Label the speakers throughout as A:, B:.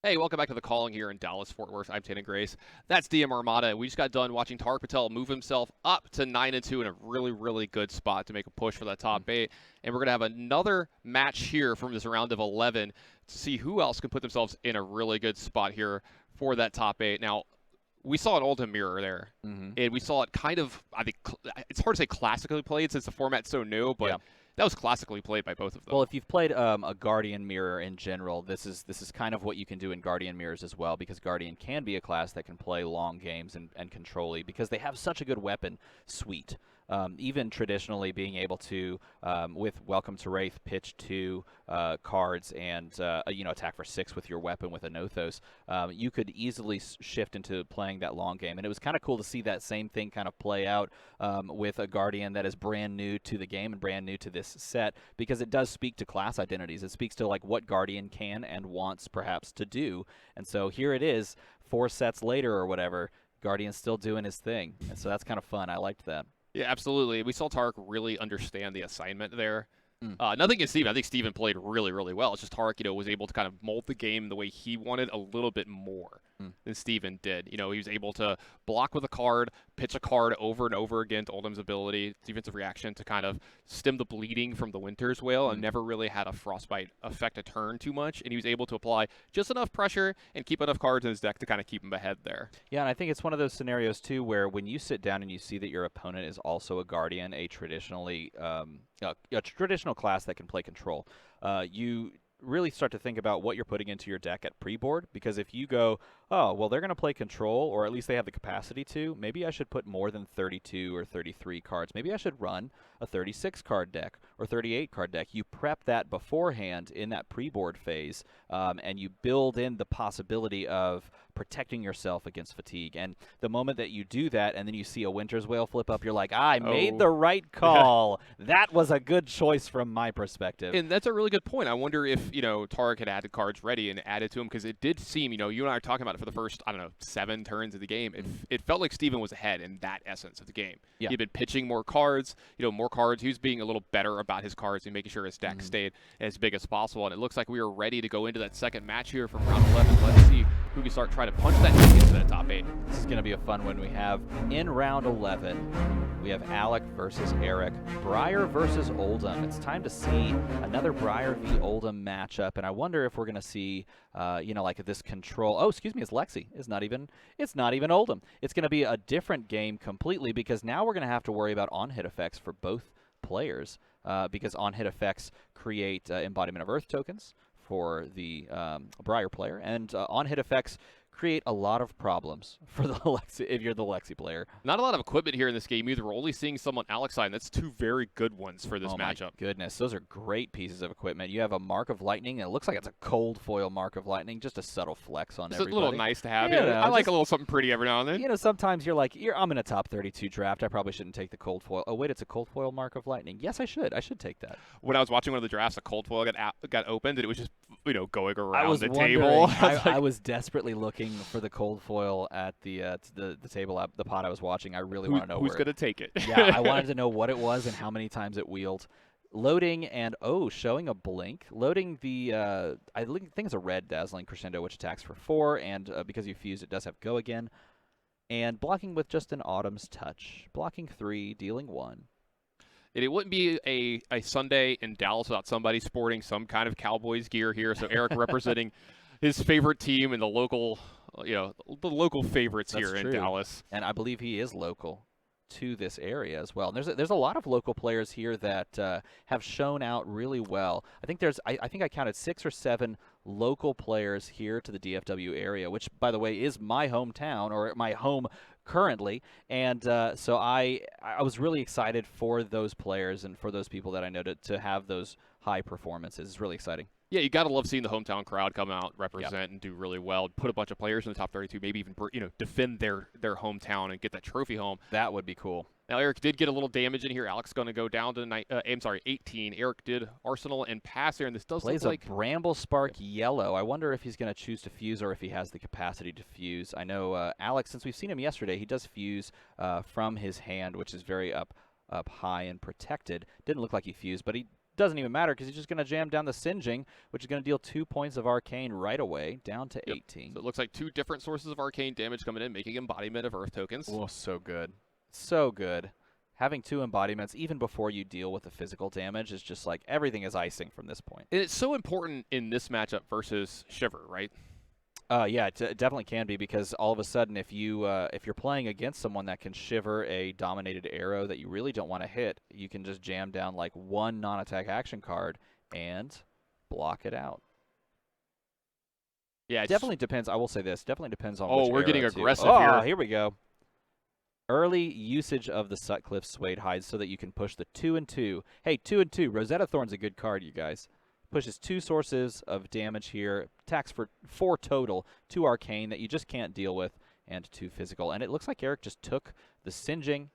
A: Hey, welcome back to the calling here in Dallas, Fort Worth. I'm Tana Grace. That's DM Armada. We just got done watching Tarek Patel move himself up to 9-2 in a really, really good spot to make a push for that top 8. And we're going to have another match here from this round of 11 to see who else can put themselves in a really good spot here for that top 8. Now, we saw an Oldham mirror there, and we saw it kind of, I think, it's hard to say classically played since the format's so new, but that was classically played by both of them.
B: Well, if you've played a Guardian mirror in general, this is kind of what you can do in Guardian mirrors as well, because Guardian can be a class that can play long games and control-y because they have such a good weapon suite. Even traditionally being able to, with Welcome to Wraith, pitch 2 cards and attack for 6 with your weapon with a Nothos, you could easily shift into playing that long game. And it was kind of cool to see that same thing kind of play out with a Guardian that is brand new to the game and brand new to this set, because it does speak to class identities. It speaks to like what Guardian can and wants perhaps to do. And so here it is, 4 sets later or whatever, Guardian's still doing his thing. And so that's kind of fun. I liked that.
A: Yeah, absolutely. We saw Tarek really understand the assignment there. Nothing against Steven. I think Steven played really, really well. It's just Tarek, was able to kind of mold the game the way he wanted a little bit more than Steven did. He was able to block with a card, pitch a card over and over again to Oldham's ability, defensive reaction to kind of stem the bleeding from the Winter's Wail, and never really had a Frostbite affect a turn too much. And he was able to apply just enough pressure and keep enough cards in his deck to kind of keep him ahead there.
B: Yeah, and I think it's one of those scenarios, too, where when you sit down and you see that your opponent is also a Guardian, a traditionally a traditional class that can play control, you really start to think about what you're putting into your deck at pre-board, because if you go, oh, well, they're going to play control, or at least they have the capacity to, maybe I should put more than 32 or 33 cards. Maybe I should run a 36-card deck or 38-card deck. You prep that beforehand in that pre-board phase, and you build in the possibility of protecting yourself against fatigue. And the moment that you do that and then you see a Winter's Wail flip up, you're like, I made the right call. That was a good choice from my perspective.
A: And that's a really good point. I wonder if, Tarek had added cards ready and added to him, because it did seem, you and I are talking about it for the first, 7 turns of the game. It felt like Steven was ahead in that essence of the game.
B: Yeah.
A: He'd been pitching more cards, more cards. He was being a little better about his cards and making sure his deck stayed as big as possible. And it looks like we are ready to go into that second match here from round 11. Let's see who can start trying to punch that ticket into that top 8.
B: This is going to be a fun one. We have in round 11, we have Alec versus Eric, Briar versus Oldham. It's time to see another Briar v. Oldham matchup, and I wonder if we're going to see, like this control. Oh, excuse me, it's Lexi. It's not even Oldham. It's going to be a different game completely, because now we're going to have to worry about on-hit effects for both players, because on-hit effects create embodiment of Earth tokens for the Briar player, and on-hit effects create a lot of problems for the Lexi if you're the Lexi player.
A: Not a lot of equipment here in this game either. We're only seeing someone Alec side, and that's 2 very good ones for this matchup.
B: My goodness, those are great pieces of equipment. You have a Mark of Lightning, and it looks like it's a cold foil Mark of Lightning, just a subtle flex on everybody.
A: It's a little nice to have.
B: Yeah,
A: I like a little something pretty every now and then.
B: Sometimes you're like, I'm in a top 32 draft. I probably shouldn't take the cold foil. Oh, wait, it's a cold foil Mark of Lightning. Yes, I should. I should take that.
A: When I was watching one of the drafts, a cold foil got opened, and it was just, going around the table.
B: I was desperately looking for the cold foil at the table, the pot I was watching. I really want to know
A: who's going to take it.
B: Yeah, I wanted to know what it was and how many times it wheeled. Loading and, showing a blink. Loading the, I think it's a red Dazzling Crescendo, which attacks for 4, and because you fuse, it does have go again. And blocking with just an Autumn's Touch. Blocking 3, dealing 1.
A: It wouldn't be a Sunday in Dallas without somebody sporting some kind of Cowboys gear here. So Eric representing his favorite team and the local, the local favorites here in Dallas.
B: And I believe he is local to this area as well. And there's a lot of local players here that have shown out really well. I think I counted 6 or 7 local players here to the DFW area, which, by the way, is my hometown, or my home currently. And so I was really excited for those players and for those people that I know to have those high performances. It's really exciting.
A: Yeah, you got to love seeing the hometown crowd come out, represent, and do really well. Put a bunch of players in the top 32, maybe even defend their hometown and get that trophy home.
B: That would be cool.
A: Now, Eric did get a little damage in here. Alec's going to go down to 18. Eric did Arsenal and pass here, and this does
B: Plays
A: look like
B: a Bramble Spark yellow. I wonder if he's going to choose to fuse or if he has the capacity to fuse. I know Alec, since we've seen him yesterday, he does fuse from his hand, which is very up high and protected. Didn't look like he fused, but he doesn't even matter because he's just going to jam down the Singeing, which is going to deal 2 points of Arcane right away, down to 18.
A: So it looks like 2 different sources of Arcane damage coming in, making embodiment of Earth tokens.
B: Oh, so good. So good. Having 2 embodiments, even before you deal with the physical damage, is just like everything is icing from this point.
A: And it's so important in this matchup versus Shiver, right?
B: Yeah, it definitely can be, because all of a sudden, if you're playing against someone that can shiver a dominated arrow that you really don't want to hit, you can just jam down like 1 non-attack action card and block it out.
A: Yeah,
B: it definitely depends. I will say this: definitely depends on.
A: Oh,
B: which
A: we're
B: arrow
A: getting
B: too.
A: aggressive
B: here.
A: here.
B: Here we go. Early usage of the Sutcliffe Suede Hides so that you can push the 2 and 2. Hey, 2 and 2. Rosetta Thorn's a good card, you guys. Pushes 2 sources of damage here. Attacks for 4 total. 2 arcane that you just can't deal with, and 2 physical. And it looks like Eric just took the Singeing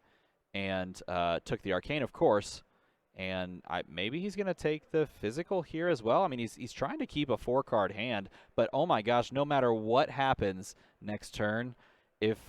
B: and took the arcane, of course. And maybe he's going to take the physical here as well. I mean, he's trying to keep a 4-card hand, but oh my gosh, no matter what happens next turn, if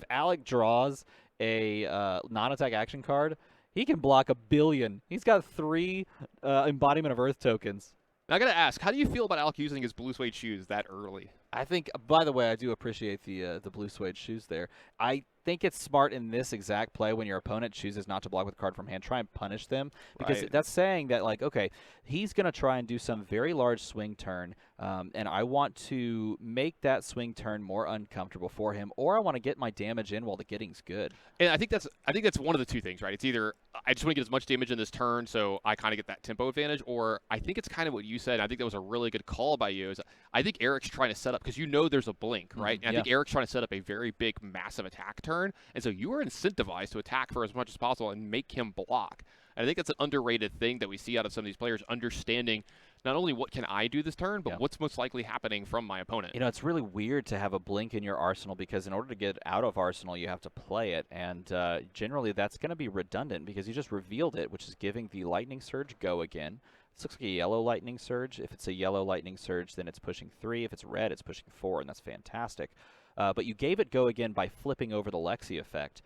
B: Alec draws a non-attack action card, he can block 1 billion. He's got 3 embodiment of Earth tokens.
A: Now, I got to ask, how do you feel about Alec using his blue suede shoes that early?
B: I think, by the way, I do appreciate the blue suede shoes there. I think it's smart in this exact play when your opponent chooses not to block with a card from hand, try and punish them, because that's saying that, like, okay, he's going to try and do some very large swing turn, and I want to make that swing turn more uncomfortable for him, or I want to get my damage in while the getting's good.
A: And I think that's one of the 2 things, right? It's either I just want to get as much damage in this turn, so I kind of get that tempo advantage, or I think it's kind of what you said. I think that was a really good call by you. I think Eric's trying to set up, because you know there's a blink, right? And I think Eric's trying to set up a very big, massive attack turn, and so you are incentivized to attack for as much as possible and make him block. And I think that's an underrated thing that we see out of some of these players, understanding not only what can I do this turn, but what's most likely happening from my opponent.
B: You know, it's really weird to have a blink in your arsenal, because in order to get out of arsenal, you have to play it. And generally, that's going to be redundant because you just revealed it, which is giving the lightning surge go again. This looks like a yellow lightning surge. If it's a yellow lightning surge, then it's pushing 3. If it's red, it's pushing 4, and that's fantastic. But you gave it go again by flipping over the Lexi effect.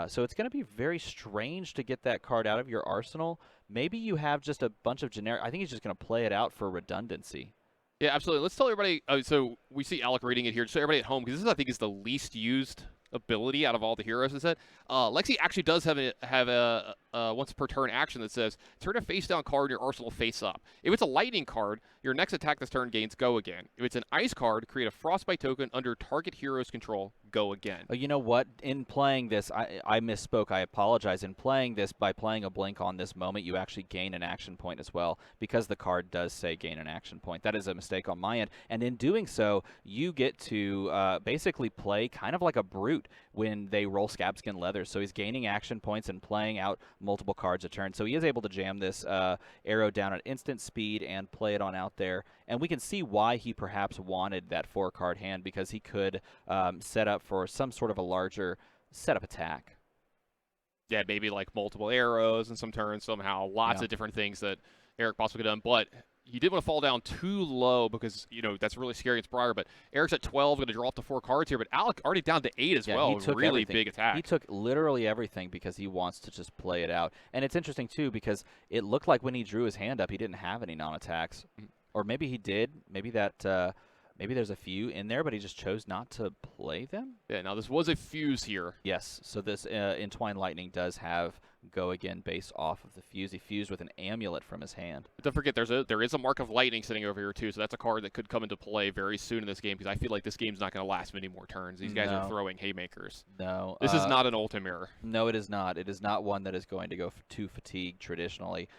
B: So it's going to be very strange to get that card out of your arsenal. Maybe you have just a bunch of generic. I think he's just going to play it out for redundancy.
A: Yeah, absolutely. Let's tell everybody. So we see Alec reading it here. Just so everybody at home, because this, I think, is the least used ability out of all the heroes in the set. Lexi actually does have a once per turn action that says turn a face down card in your arsenal face up. If it's a lightning card, your next attack this turn gains go again. If it's an ice card, create a frostbite token under target hero's control, go again.
B: Oh, you know what? In playing this, I misspoke. I apologize. In playing this, by playing a blink on this moment, you actually gain an action point as well, because the card does say gain an action point. That is a mistake on my end. And in doing so, you get to basically play kind of like a brute when they roll Scabskin Leather. So he's gaining action points and playing out multiple cards a turn. So he is able to jam this arrow down at instant speed and play it on out there. And we can see why he perhaps wanted that 4-card hand, because he could set up for some sort of a larger setup attack.
A: Yeah, maybe like multiple arrows in some turns somehow. Lots of different things that Eric possibly could have done. But he didn't want to fall down too low, because, you know, that's really scary against Briar. But Eric's at 12, going to draw up to 4 cards here. But Alec already down to 8 as well.
B: He took
A: really
B: everything.
A: Big attack.
B: He took literally everything because he wants to just play it out. And it's interesting, too, because it looked like when he drew his hand up, he didn't have any non-attacks. Or maybe he did. Maybe that... Maybe there's a few in there, but he just chose not to play them?
A: Yeah, now this was a fuse here.
B: Yes, so this Entwined Lightning does have go again based off of the fuse. He fused with an amulet from his hand.
A: But don't forget, there is a Mark of Lightning sitting over here, too, so that's a card that could come into play very soon in this game, because I feel like this game's not going to last many more turns. These guys are throwing haymakers.
B: No.
A: This is not an Ultra Mirror.
B: No, it is not. It is not one that is going to go to fatigue traditionally.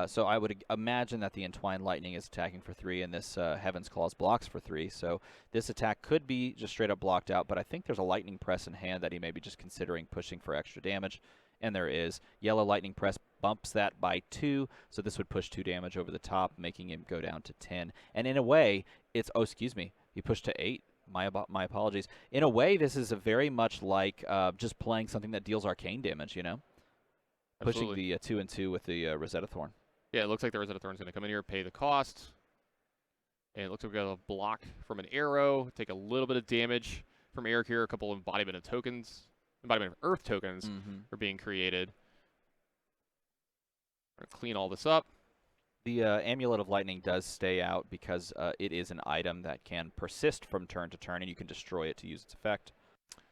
B: So I would imagine that the Entwined Lightning is attacking for 3, and this Heaven's Claws blocks for 3. So this attack could be just straight up blocked out, but I think there's a Lightning Press in hand that he may be just considering pushing for extra damage. And there is. Yellow Lightning Press bumps that by 2, so this would push 2 damage over the top, making him go down to 10. And in a way, it's... Oh, excuse me. He pushed to 8. My apologies. In a way, this is a very much like just playing something that deals arcane damage, you know?
A: Absolutely.
B: Pushing the 2 and 2 with the Rosetta Thorn.
A: Yeah, it looks like the Rosetta Thorn's going to come in here, pay the cost. And it looks like we got a block from an arrow, take a little bit of damage from Eric here, a couple of embodiment of tokens. Embodiment of Earth tokens are being created. We're going to clean all this up.
B: The Amulet of Lightning does stay out because it is an item that can persist from turn to turn, and you can destroy it to use its effect.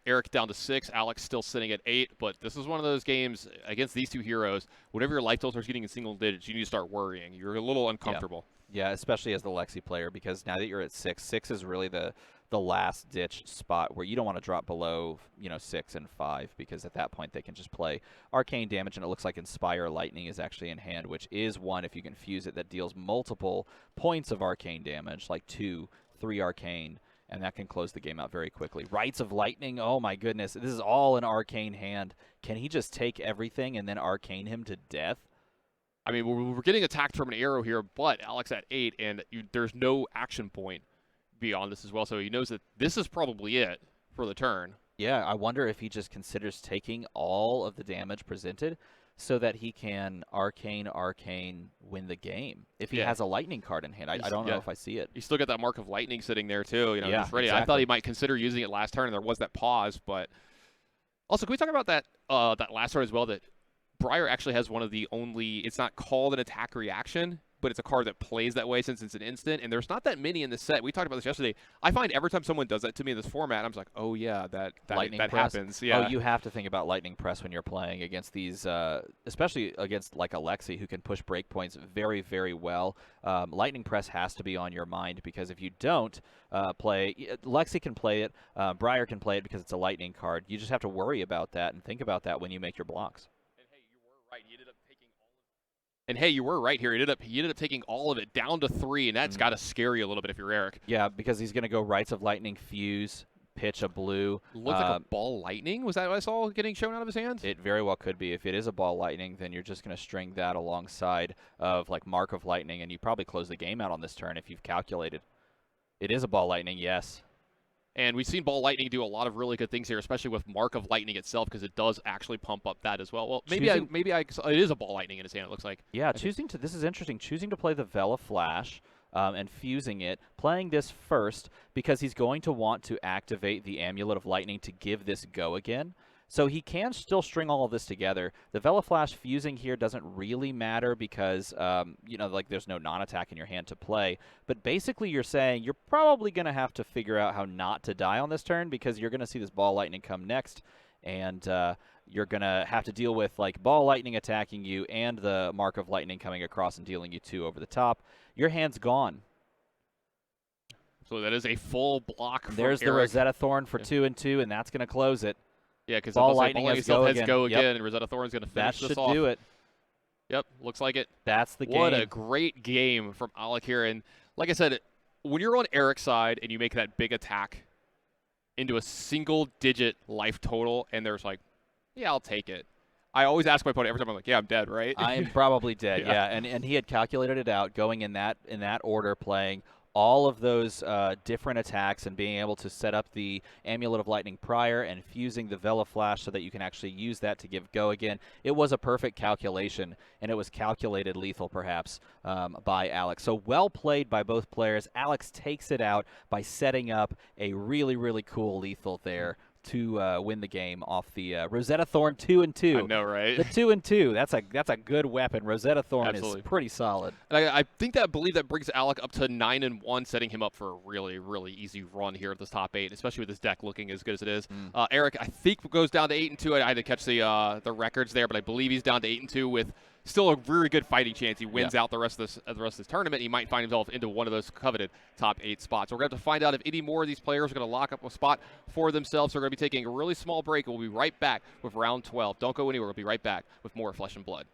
A: Eric down to 6, Alex still sitting at 8, but this is one of those games against these two heroes. Whenever your life total starts getting in single digits, you need to start worrying. You're a little uncomfortable.
B: Yeah, especially as the Lexi player, because now that you're at 6, 6 is really the last-ditch spot where you don't want to drop below, 6 and 5, because at that point they can just play arcane damage, and it looks like Inspire Lightning is actually in hand, which is one, if you can fuse it, that deals multiple points of arcane damage, like 2, 3 arcane, and that can close the game out very quickly. Rites of Lightning, oh my goodness, this is all an arcane hand. Can he just take everything and then arcane him to death?
A: I mean, we're getting attacked from an arrow here, but Alex at 8, and there's no action point beyond this as well, so he knows that this is probably it for the turn.
B: Yeah, I wonder if he just considers taking all of the damage presented so that he can arcane, win the game. If he has a lightning card in hand, I don't know if I see it.
A: He's still got that Mark of Lightning sitting there too.
B: Yeah,
A: just ready.
B: exactly.
A: I thought he might consider using it last turn, and there was that pause. But also, can we talk about that last turn as well? That Briar actually has one of the only. It's not called an attack reaction, but it's a card that plays that way since it's an instant, and there's not that many in the set. We talked about this yesterday. I find every time someone does that to me in this format, I'm just like, oh yeah, that happens. Yeah.
B: Oh, you have to think about Lightning Press when you're playing against these, especially against like a Lexi who can push breakpoints very, very well. Lightning Press has to be on your mind, because if you don't Lexi can play it, Briar can play it because it's a Lightning card. You just have to worry about that and think about that when you make your blocks.
A: And hey, you were right here. He ended up taking all of it down to 3, and that's got to scare you a little bit if you're Eric.
B: Yeah, because he's going to go Rites of Lightning, fuse, pitch a blue.
A: Looks like a Ball Lightning. Was that what I saw getting shown out of his hand?
B: It very well could be. If it is a Ball Lightning, then you're just going to string that alongside of like Mark of Lightning, and you probably close the game out on this turn if you've calculated. It is a Ball Lightning, yes.
A: And we've seen Ball Lightning do a lot of really good things here, especially with Mark of Lightning itself, because it does actually pump up that as well. Well, it is a Ball Lightning in his hand, it looks like.
B: Yeah, this is interesting. Choosing to play the Vela Flash and fusing it, playing this first, because he's going to want to activate the Amulet of Lightning to give this go again. So he can still string all of this together. The Vela Flash fusing here doesn't really matter because, there's no non-attack in your hand to play. But basically you're saying you're probably going to have to figure out how not to die on this turn, because you're going to see this Ball Lightning come next. And you're going to have to deal with like Ball Lightning attacking you and the Mark of Lightning coming across and dealing you 2 over the top. Your hand's gone.
A: So that is a full block from
B: There's
A: Eric.
B: the Rosetta Thorn for 2 and 2, and that's going to close it.
A: Yeah, because
B: Ball Lightning
A: has
B: go
A: again, and Rosetta Thorn's going to finish this off.
B: That should do it.
A: Yep, looks like it.
B: That's the game.
A: What a great game from Alec here. And like I said, when you're on Eric's side and you make that big attack into a single-digit life total, and there's like, yeah, I'll take it. I always ask my opponent every time, I'm like, yeah, I'm dead, right?
B: I am probably dead, yeah. And he had calculated it out, going in that order, playing all of those different attacks and being able to set up the Amulet of Lightning prior and fusing the Vela Flash so that you can actually use that to give go again. It was a perfect calculation, and it was calculated lethal, perhaps, by Alex. So well played by both players. Alex takes it out by setting up a really, really cool lethal there to win the game off the Rosetta Thorn 2 and 2.
A: I know, right?
B: The 2 and 2. That's a good weapon. Rosetta Thorn
A: Absolutely.
B: is pretty solid.
A: And I believe that brings Alec up to 9 and 1, setting him up for a really, really easy run here at this top 8, especially with his deck looking as good as it is. Eric, I think, goes down to 8 and 2. I had to catch the records there, but I believe he's down to 8 and 2 with still a very good fighting chance. He wins out the rest of this tournament. He might find himself into one of those coveted top 8 spots. So we're going to have to find out if any more of these players are going to lock up a spot for themselves. So we're going to be taking a really small break. We'll be right back with round 12. Don't go anywhere. We'll be right back with more Flesh and Blood.